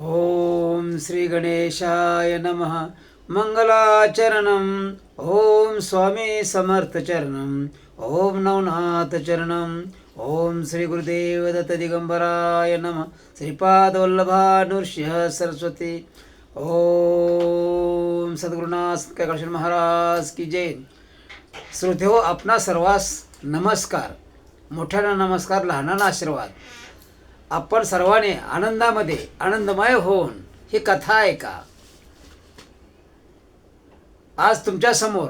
ओम श्री गणेशाय नमः. मंगलाचरणम. ओम स्वामी समर्थ चरणम. ओम नवनाथ चरणम. ओम श्री गुरुदेव दत्त दिगंबराय नमः. श्रीपाद वल्लभा नृसिंह सरस्वती. ओम सद्गुरुनाथ कैकाश महाराज की जय. श्रोतेहो, आपणा सर्वांस नमस्कार. मोठ्यानं नमस्कार, लहानांना आशीर्वाद. आपण सर्वांनी आनंदामध्ये आनंदमय होऊन ही कथा ऐका. आज तुमच्या समोर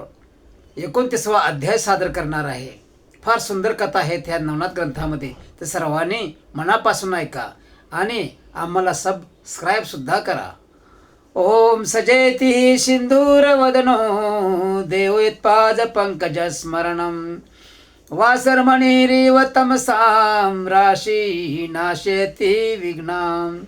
29वा अध्याय सादर करणार आहे. फार सुंदर कथा आहे त्या नवनाथ ग्रंथामध्ये. तर सर्वांनी मनापासून ऐका आणि आम्हाला सबस्क्राईब सुद्धा करा. ओम सजेती सिंदूर वदनो देवोत्पाद पंकज स्मरणम वासरमणिरिव तमसां राशी नाशयति विघ्नां.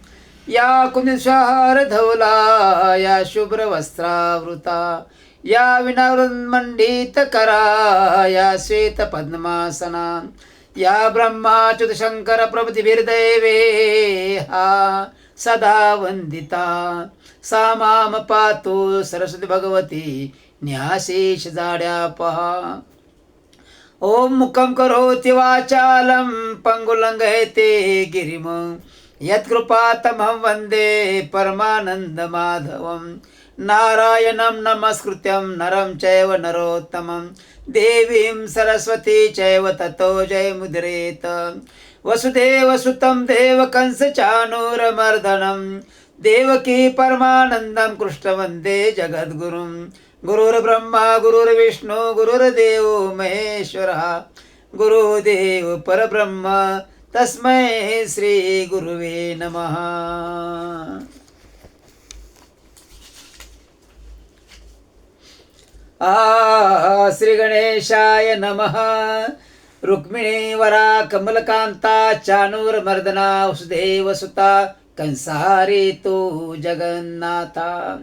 या कुंदशहार धवला या शुभ्रवस्त्रावृता या विनावृन्मण्डितकरा या श्वेतपद्मासना या ब्रह्माच्युतशङ्कर प्रभृतिभिर्दैवे हा सदा वन्दिता. सा मां पातु सरस्वती भगवती न्यासेश जाड्यापहा. ओम मुखं करोति वाचालं पंगुलंघयते गिरिम यत्कृपातमहं वन्दे परमानन्दमाधवं. नारायणं नमस्कृत्यं नरं चैव नरोत्तमं देवीं सरस्वती चैव ततो जयमुद्रेत. वसुदेवसुतं देवकंसचाणूरमर्दनं देवकी परमानन्दं कृष्ण वन्दे जगद्गुरुं. गुरुर्ब्रह्मा गुरुर्विष्णू गुरुर्देव महेश्वरः गुरुदेव परब्रह्म तस्मै श्री गुरुवे नमः. श्री गणेशाय नमः. रुक्मिणी वरा कमलकांता चाणूरमर्दना वसुदेव सुता कंसारी तू जगन्नाथा.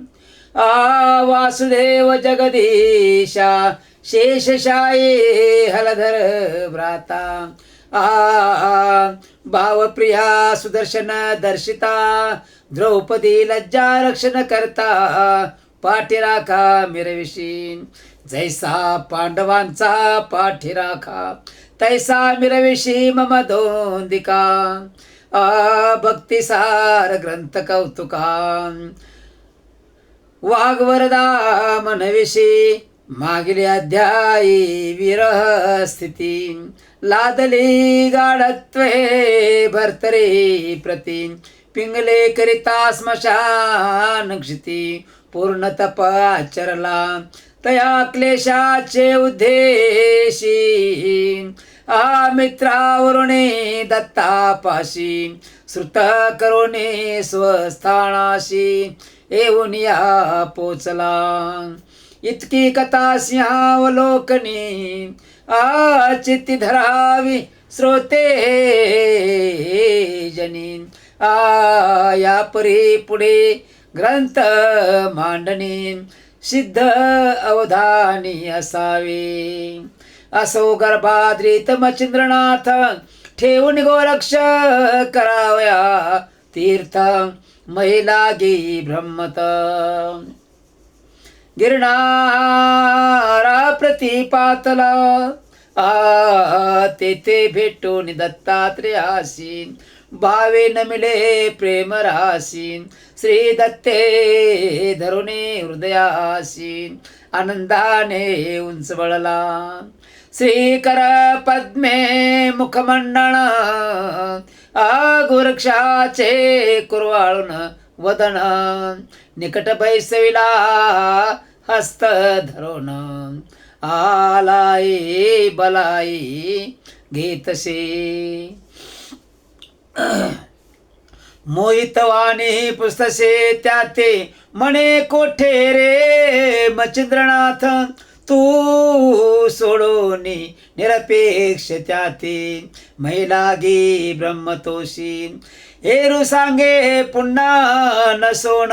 वासुदेव जगदीशा शेषशायी हलधर भ्राता. भावप्रिया सुदर्शन दर्शिता द्रौपदी लज्जा रक्षण करता पाठीराखा मिरविशी. जैसा पांडवांचा पाठीराखा तैसा मिरविशी मम दोंदिका. भक्तिसार ग्रंथ कौतुका वाग्वरदा मनविषी मागील अध्यायी विरह स्थिती. लादली गाढत्वे भर्तरे प्रती पिंगले करिता स्मशान क्षिती. पूर्ण तप आचरला तया क्लेशाचे उद्देशी. मित्रावरुणे दत्तापाशी श्रुत करुणे स्वस्थानाशी येऊन या पोचला. इतकी कथा सिंहावलोकनी चित्ती धरावी श्रोते जनी. या परी पुढे ग्रंथ मांडणी सिद्ध अवधानी असावे. असो गर्भाद्रीत मच्छिंद्रनाथ ठेवून गोरक्ष करावया तीर्थ. महिला गी ब्रह्मत गिरणारा प्रतिपातला. तेथे भेटून दत्तात्रेयासी भावे न मिले प्रेम रासी. श्री दत्ते धरुणे हृदयासी आनंदाने उंच बळला. श्रीकर पद्मे मुखमंडळ गुरक्षाचे कुरवाळून वदन. निकट बैसविला हस्त धरून आलाई बलाई घेतसे. मोहितवाणी पुस्तसे त्याते म्हणे कोठे रे मच्छिंद्रनाथ. तू सोडोनी निरपेक्ष त्याते महिलागी ब्रह्मतोषी. हेरू सांगे पुन्हा नसोण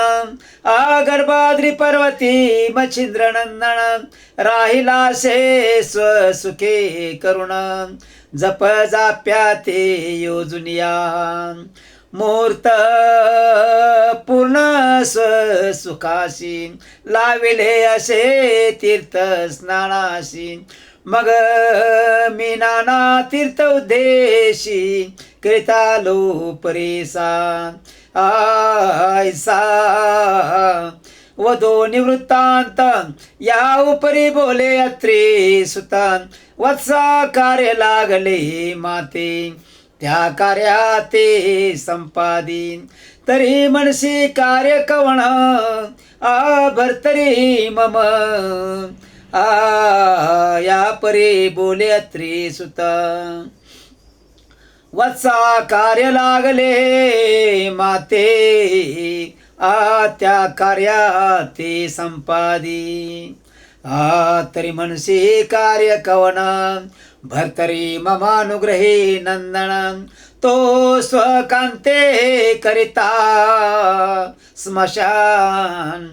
गर्भाद्री पर्वती मच्छिंद्रनंदन. राहिलासे स्वसुखे करुण जप जाप्या ते योजुनिया. मूर्त स्वसुखाशी लाविले असे तीर्थ स्नानाशी मग मी नाना तीर्थ उद्देशी करितालो परेसा आयसा वधो निवृत्तांत या उपरी बोले अत्रे सुतान वत्सा कार्य लागले माते त्या कार्या ते संपादी तरी मनसी कार्य कवण भरतरी मम या परी बोले अत्रे सुता वत्सा कार्य लागले माते त्या कार्या ते संपादी तरी मनसी कार्य कवन भर्तरी ममानुग्रहे नंदन तो स्वकांते करिता स्मशान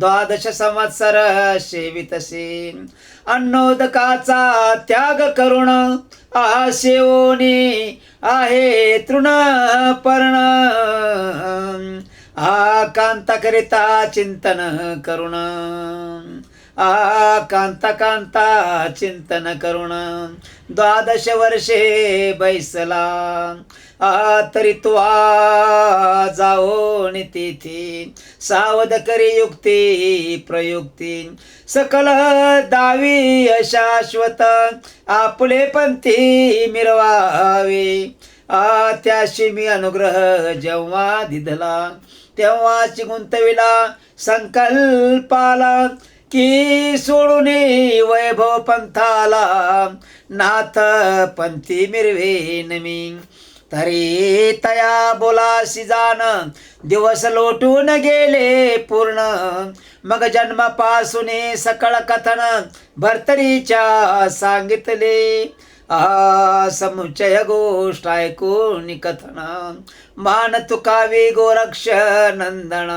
12 संवत्सर सेवितसे अन्नोदकाचा त्याग करुण आशेवोनी आहे तृण पर्ण कांता करिता चिंतन करुण कांता चिंतन करुण 12 वर्षे बैसला तरी त्वा जाओ तिथी सावध करी युक्ती प्रयुक्ती सकल दावी अशाश्वत आपले पंथी मिरवावे त्याशी मी अनुग्रह जेव्हा दिधला तेव्हा गुंतविला संकल्पाला की सोडून वैभव पंथाला नाथ पंथी मिरवेन मी तरी तया बोलासी जाण दिवस लोटून गेले पूर्ण मग जन्मापासून सकळ कथन भर्तरीच्या सांगितले समुचय गोष्ट ऐकून कथन मान तुकावी गोरक्ष नंदन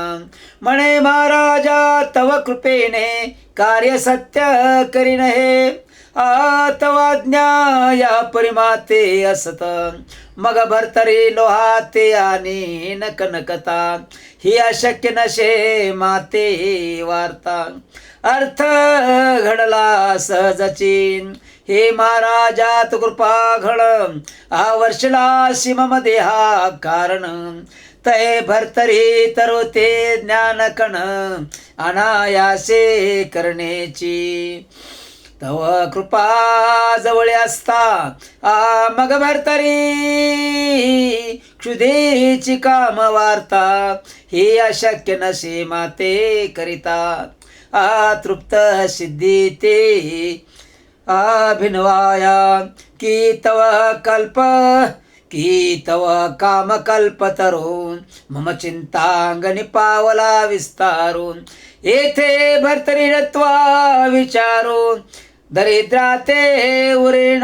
म्हणे महाराजा तव कृपेने कार्य सत्य करीन हे तवाज्ञा या परिमाते असत मग भर्तरी लोहाते आणि नकनकता ही अशक्य नशे माते वार्ता अर्थ घडला सहजची हे महाराजा तू कृपा घड वर्षला मम देहा कारण तय भर्तरी तरुते ज्ञान कण अनायासे करण्याची तव कृपा जवळ असता मग भर्तरी क्षुधेची काम वार्ता ही अशक्य नसे माते करिता तृप्त सिद्धी ते भिनवाया की तव काम कल्प तरुण मम चिंतांगणी पावला विस्तारून येथे भर्तरी रत्वा विचारून दरिद्राते उरेण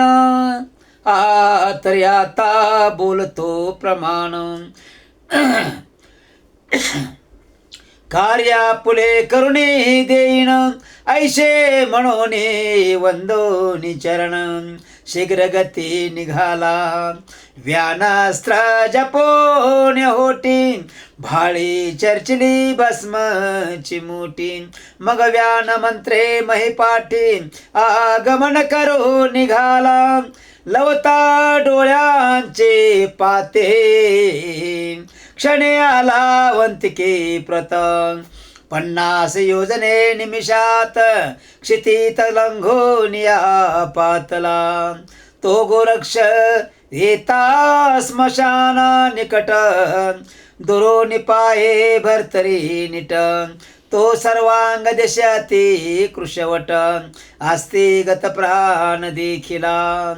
तरी आता बोलतो प्रमाण कार्या पुले करुणी देईन ऐशे म्हणून वंदोनी चरण शीघ्र गती निघाला व्यानास्त्र जपोन होटी भाळी चर्चिली भस्म चिमुटी मग व्यान मंत्रे महिपाठी आगमन करू निघाला लवता डोळ्यांचे पाते क्षणे आला वंतिके प्रतंग 50 योजने निमिषात क्षितीत लंघोनिया पातला तो गोरक्ष येता स्मशाना निकट दुरो निपाये भर्तरी निट तो सर्वांग देशाती कृशवट आस्तिगत प्राण देखिला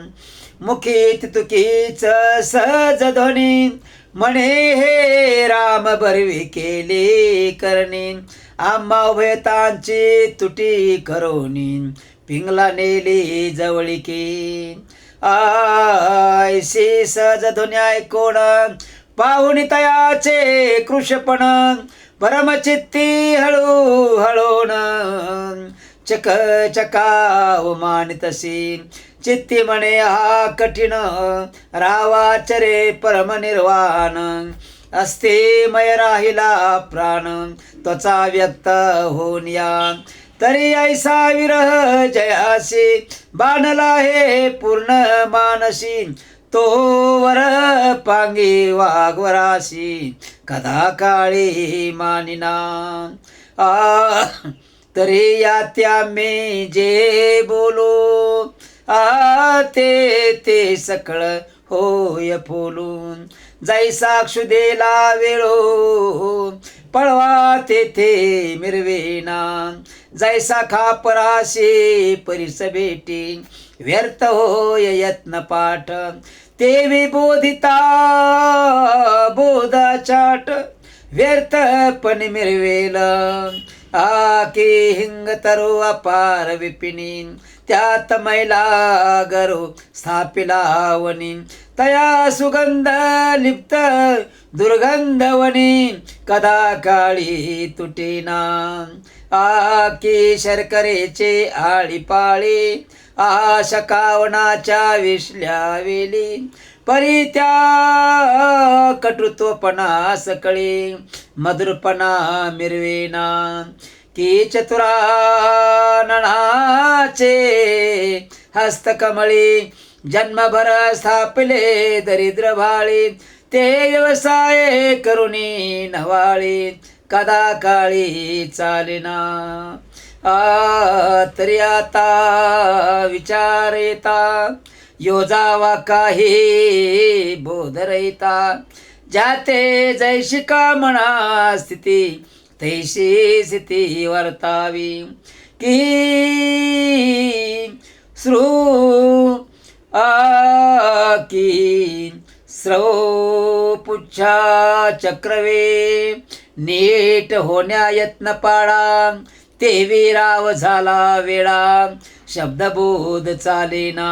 मुखी तुकीच सहज ध्वनी म्हणे हे राम बरवी केले करणे आम्हा उभयतांची तुटी करोनी पिंगला नेली जवळीकी आयसी सहज ध्वनी ऐकून पाहुणी तयाचे कृशपण परमचित्ती हळू हळून चक चकाव मानितसी चित्ती म्हणे हा कठीण रावाचरे परम निर्वाण असते मय राहिला प्राण त्वचा व्यक्त होऊन या. तरी ऐसा विरह जयासी बाणला हे पूर्ण मानसी. तो वर पांगी वाघवराशी कदा काळी मानिना. तरी या त्या मी जे बोलू ते ते सकळ होय फुलून. जैसा क्षुदेला वेळो पळवा तेथे मिरवेना. जैसा खापराशे परिस भेटी व्यर्थ होय यत्न पाठ. ते विबोधिता बोधा चाट व्यर्थपणे मिरवेल. की हिंग तरो अपार विपिनी त्यात मैला गरो स्थापिला वनी. तया सुगंध लिप्त दुर्गंधवनी कदा काळी तुटेना. की शर्करेचे आळीपाळी शकावणाच्या विसल्या वेली. परी त्या कटुत्वपणा सकळी मधुरपणा मिरवेना. की चतुरा नणाचे हस्तकमळी जन्मभर स्थापले दरिद्र भाळी. ते व्यवसाय करुणी नवाळी कदा काळी चालेना. तरी आता विचार येता योजावा काही बोध रहिता. जाते जैशी कामना स्थिती तैशी स्थिती वर्तावी. की स्रव पुच्छा चक्रवे नीट होण्या यत्न पाळा. ते विराव झाला वेळा शब्दबोध चालेना.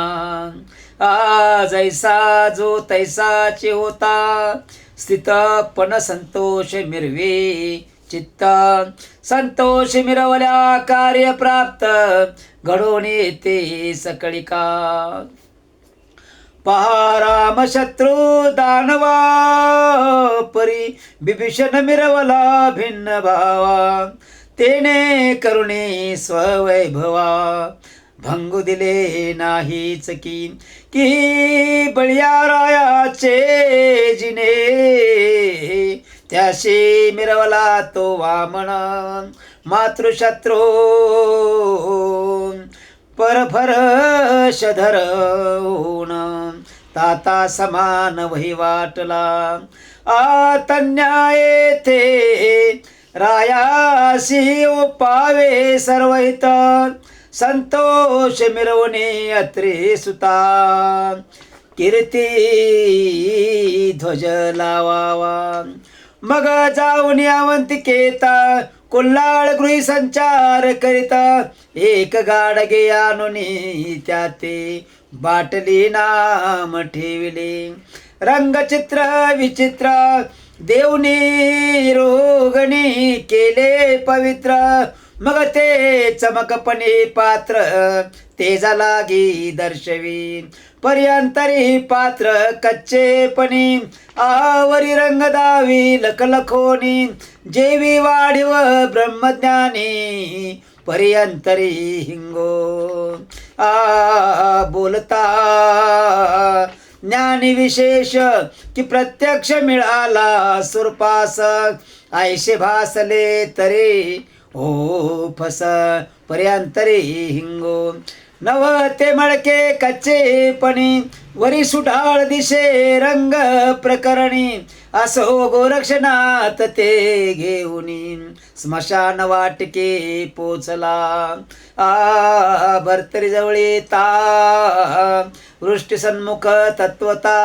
जैसा जो तैसाचे होता स्थितपण संतोष मिरवे चित्त. संतोष मिरवल्या कार्य प्राप्त घडून येते सकळिका. पहा राम शत्रू दानवा परी विभीषण मिरवला भिन्न भावा. तेने करुणे स्ववैभवा भंगू दिले नाहीच की बळीरायाचे जिने. त्याशी मिरवला तो वामन मातृशत्रू परफर शधर होऊन. ताता समान वही वाटला तन्या येथे रायासी पावे सर्वहित. संतोष मिरवणे अत्रे सुता कीर्ती ध्वज लावावा. मग जाऊन अवंतिकेता कुल्हाळ गृही संचार करिता. एक गाडगे आणुनी त्याते बाटली नाम ठेविले. रंगचित्र विचित्र देवनी रोगणी केले पवित्र. मग ते चमकपणे पात्र तेजा लागी दर्शवी. पर्यंतरी पात्र कच्चेपणी आवरी रंग दावी लखलखोनी. जेवी वाढीव ब्रह्मज्ञानी पर्यंतरी हिंगो. बोलता ज्ञानी विशेष की प्रत्यक्ष मिळाला सुरपास. ऐशे भासले तरी हो फस पर्यंतरी हिंगो. नव ते मळके कच्चेपणी वरी सुढाळ दिशे रंग प्रकरणी. असो गोरक्षनाथ ते घेऊनी स्मशान वाटिके पोचला. भर्तरी जवळी ता वृष्टी सन्मुख तत्वता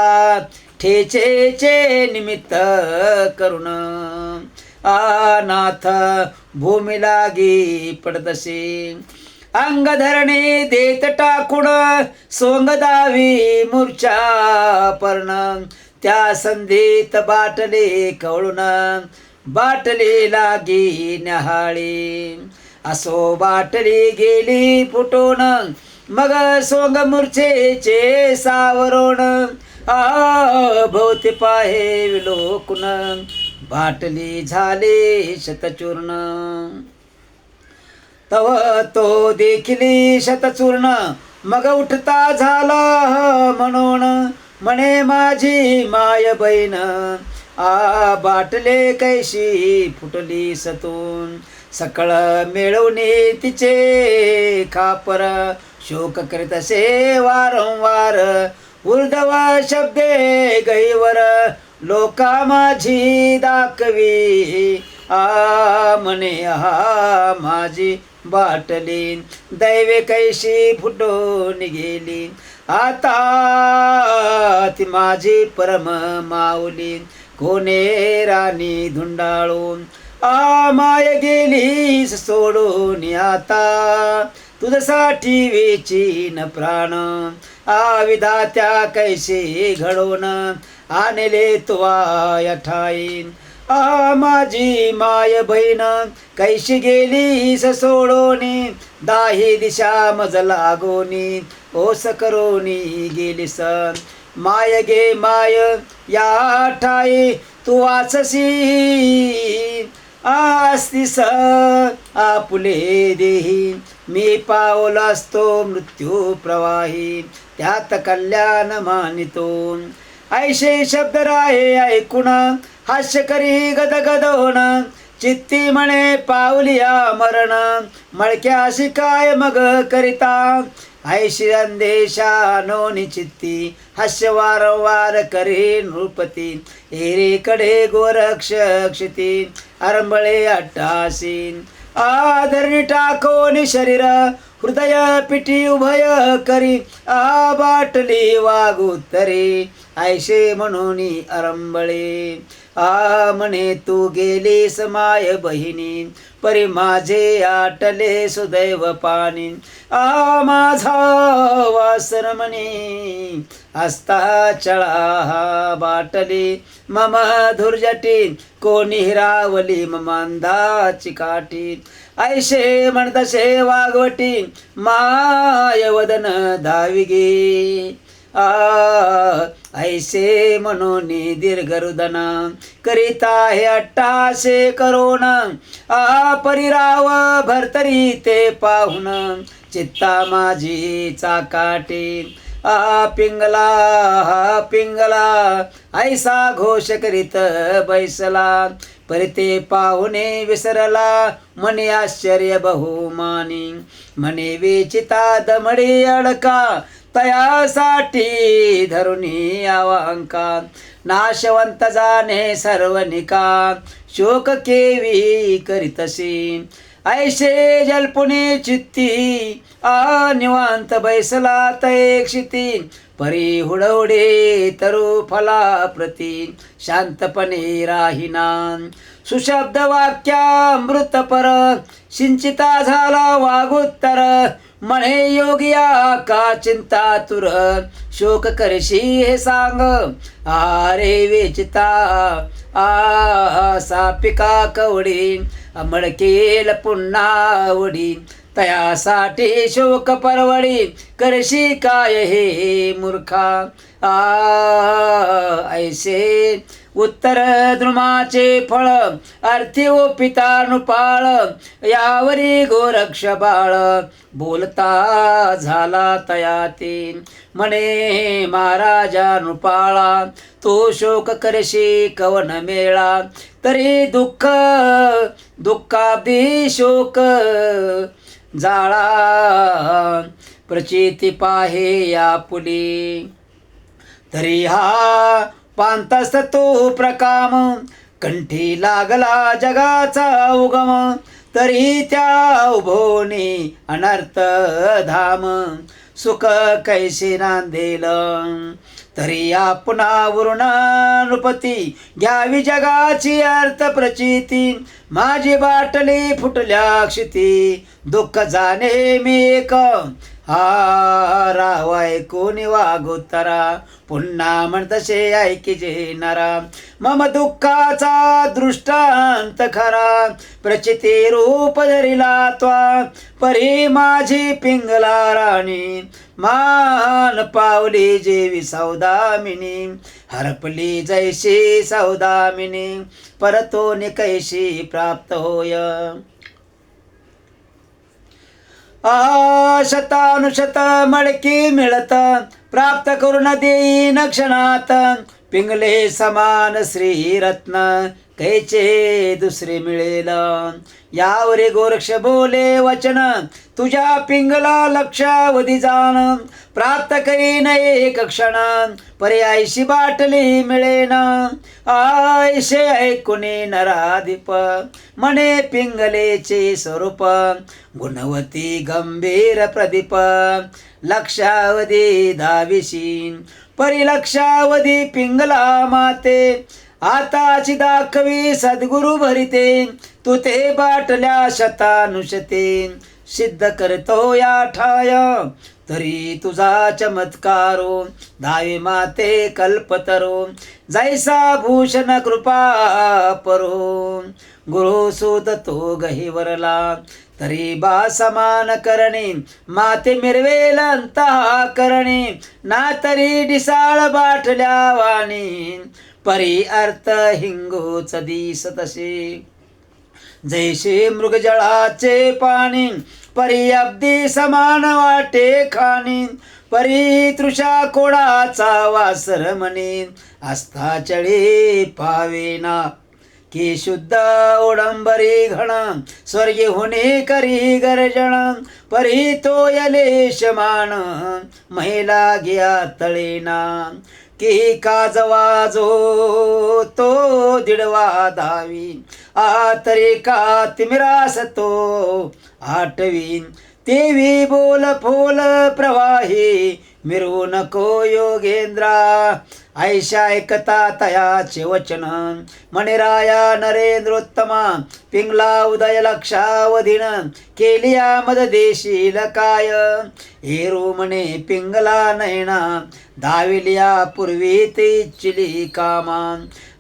ठेचेचे निमित्त करुण. नाथ भूमी लागी पडतसे. अंग धरणे देत टाकून सोंग दावी मूर्छा पर्ण. त्या संधीत बाटले कवळून बाटली लागी न्याहाळी. असो बाटली गेली फुटून मग सोंग मूर्छेचे सावरून. भोवती पाहे विलोकुन बाटली झाली शतचूर्ण. तव तो देखिली शतचूर्ण मग उठता झाला म्हणून म्हणे माझी माय बहीण बाटले कैशी फुटली सतून. सकळ मिळवून तिचे खापर शोक करीत असे वारंवार उर्धव शब्दे गैवर लोका माझी दाखवी म्हणे माझी बाटली दैवे कैशी फुटून गेली. आता ती माझी परम माऊली कोणे राणी धुंडाळून माय गेलीस सोडून आता तुझसाठी वेचीन प्राण. विधात्या कैसे घडवून आणले तुवा ठाई माझी माय बहीण कैशी गेलीस सोडोनी दाही दिशा मज लागोनी ओस करोनी गेलीस. माय गे माय या ठाई तू वाचसी आस्तीस आपुले देही मी पावला असतो मृत्यू प्रवाही त्यात कल्याण मानितो. ऐशे शब्द राहे ऐकून हास्य करी गदगद होण चित्ती म्हणे पावलिया मरण मळक्या शिकाय मग करिता ऐशी अंदेशा नोनी चित्ती हास्य वारंवार करी नृपती एरेकडे गोरक्ष क्षिती आरंबळे अट्टासी आदरणी टाकोनी शरीर हृदय पिठी उभय करी बाटली वागुतरी ऐशे म्हणून आरंबळे म्हणे तू गेलीस माय बहिणी परी माझे आटले सुदैव पाणी माझा वासर म्हणे हस्ता चळा बाटली मम धुर्जटी कोणी हिरावली ममांदाची काठी ऐशे म्हणतसे वागवटी माय वदन धावी गे ऐसे म्हणून दीर्घरुदन करिता हे अट्टासे करोन परिराव भरतरी ते पाहुन चित्ता माझी चाकाटी पिंगला पिंगला ऐसा घोष करीत बैसला परिते पाहुणे विसरला म्हणे आश्चर्य बहुमानी म्हणे विचिता दमडी अडका तयासाठी धरुणी अवांका नाशवंत जाणे सर्वनिका शोक केवी करीतसी ऐशे जलपुणे चित्ती निवांत बैसला तय क्षिती परी हुडवडे तरु फला प्रती शांतपणे राहिना सुशब्द वाक्यामृत पर सिंचिता झाला वागुत्तर म्हणे योगिया का चिंता तुर शोक करशी हे सांग आरे वेचिता सापिका कवडी मडकेल पुन्हा वडी तयासाठी शोक परवडी करशी काय हे मूर्खा ऐसे उत्तर द्रुमाचे फळ अर्थी ओ पितानुपाळ यावरी गोरक्ष बाळ बोलता झाला तयाती म्हणे महाराजानुपाळा तो शोक करशी कवन मेळा तरी दुःख दुःखाब्दी शोक जाळा प्रचिती पाहे या पुली तरी हा पांतस्त तो प्रकाम कंठी लागला जगाचा उगम तरी त्या उभोनी अनर्थ धाम सुख कैसे नांदेल तरी आपणा वरुण नृपती घ्यावी जगाची अर्थ प्रचिती माझी बाटली फुटल्या क्षिती दुःख जाणे मी एक हा राव ऐकून वागोतरा पुन्हा म्हणतसे ऐकिजे नारा मम दुःखाचा दृष्टांत खरा प्रचिती रूप धरिला त्वा परी माझी पिंगला राणी मान पावली जेवी सौदामिनी हरपली जैशी सौदामिनी परतोनी कैशी प्राप्त होय शतानुशत मळकी मिळत प्राप्त करून देईन क्षणात पिंगले समान श्रीरत्न कैचे दुसरे मिळेल यावरे गोरक्ष बोले वचन तुझ्या पिंगला लक्षावधी जाण प्राप्त करीन एक क्षण पर्यायशी बाटली मिळेन आयशे ऐकुने नराधिप म्हणे पिंगलेचे स्वरूप गुणवती गंभीर प्रदीप लक्षावधी दाविशीन परिलक्षावधी पिंगला माते आताची दाखवी सद्गुरु भरिते तू ते बाटल्या शतानुशते सिद्ध करतो या ठाय तरी तुझा चमत्कारो दावी माते कल्पतरो जैसा भूषण कृपा परो गुरु सूत तो गहिवरला तरी बा समान करणे माते मिरवेल अंतः करणे ना तरी डिसाळ बाटल्या वाणी परी अर्थ हिंगोच दिसतसे जैसे मृगजळाचे पाणी परी अब्दी समान वाटे खाणी परी तृषा कोडाचा वासर म्हणे आस्थाचळे पावेना की शुद्ध ओडंबरी घण स्वर्गी होणे करी गर्जन परी तो यलेशमान महिला घ्या तळेना की काजवाजो तो दिडवा दावी तरी का तिमिरास तो आठवीन तेवी बोल फोल प्रवाही मिरू नको योगेंद्रा ऐशा ऐकता तयाचे वचन मणिराया नरेंद्रोत्तमा पिंगला उदय लक्षावधीन केलिया मद देशील काय हेरू म्हणे पिंगला नयना दाविलिया पूर्वी ते इच्छिली कामा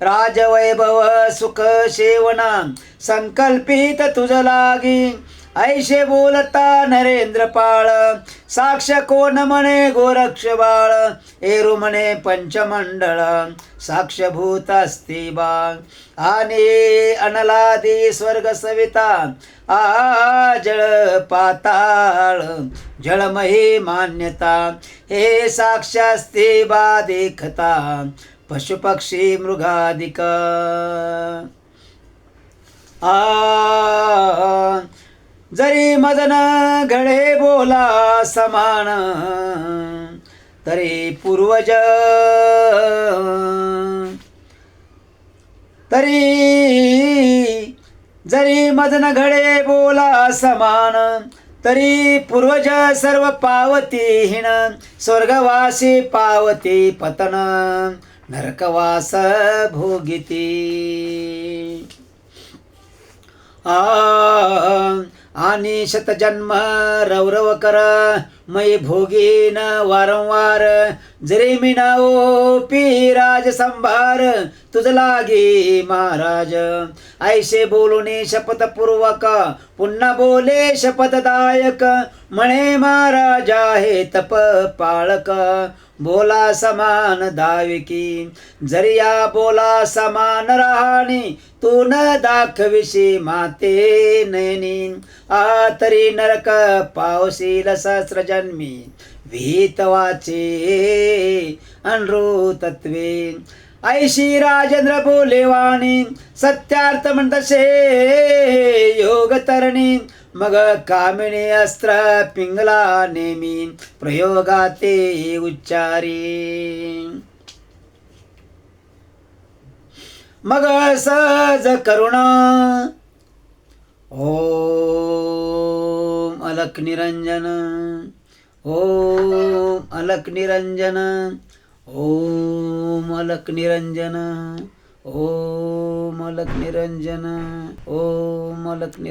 राजवैभव सुख सेवना संकल्पित तुझ लागी ऐशे बोलता नरेंद्र पाळ साक्ष कोण म्हणे गोरक्ष बाळ एरू म्हणे पंचमंडळ साक्षभूत असती बाळ आणि अनलादी स्वर्ग सविता जळ पाताळ जळमही मान्यता हे साक्ष असते बा देखता पशुपक्षी मृगादिक जरी मदन घडे बोला समान तरी पूर्वज जरी मदन घडे बोला समान तरी पूर्वज सर्व पावतीहीन स्वर्गवासी पावती पतन नरकवास भोगिती आणि शतजन्म रवरव कर मै भोगीन वारंवार जरी मी नाओ पी राज संभार तुझ लागी महाराज ऐसे बोलूने शपथपूर्वक पुन्हा बोले शपथदायक म्हणे महाराजा हे तप पाळक बोला समान दाविकी जरिया बोला समान राहाणी तू न दाखविशी माते नयनी तरी नरक पावसील सहस्र जन्मी भीत वाचे अनृतत्वे ऐशी राजेंद्र बोले वाणी सत्यार्थ म्हणतसे योग तरणी मग कामिणी अस्त्र पिंगला नेमी प्रयोगाते उच्चारी मग सहज करुणा ओम अलक निरंजन ओम अलक निरंजन ओम अलक निरंजन ओम अलक निरंजन ओम अलक